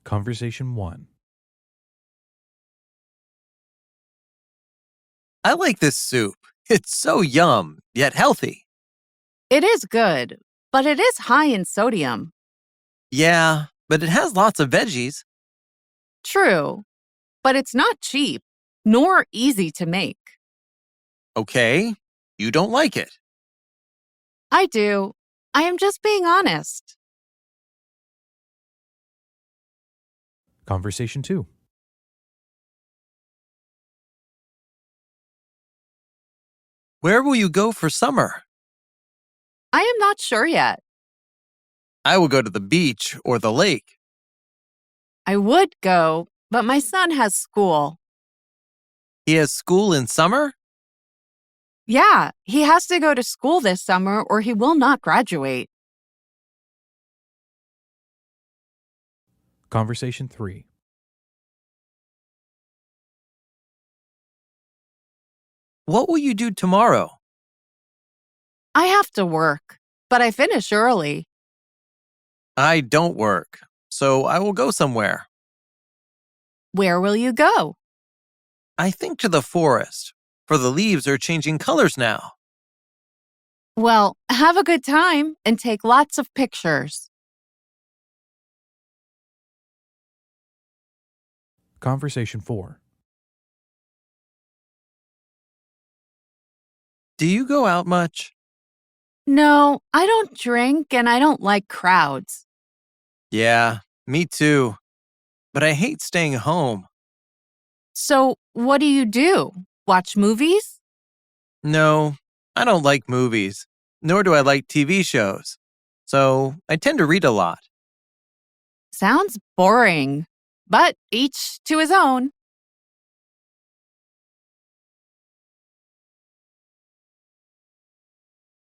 Conversation 1. I like this soup. It's so yum, yet healthy. It is good, but it is high in sodium. Yeah, but it has lots of veggies. True, but it's not cheap, nor easy to make. Okay, you don't like it. I do. I am just being honest. Conversation 2. Where will you go for summer? I am not sure yet. I will go to the beach or the lake. I would go, but my son has school. He has school in summer? Yeah, he has to go to school this summer or he will not graduate. Conversation 3. What will you do tomorrow? I have to work, but I finish early. I don't work, so I will go somewhere. Where will you go? I think to the forest, for the leaves are changing colors now. Well, have a good time and take lots of pictures. Conversation 4. Do you go out much? No, I don't drink and I don't like crowds. Yeah, me too. But I hate staying home. So, what do? Watch movies? No, I don't like movies, nor do I like TV shows. So I tend to read a lot. Sounds boring, but each to his own.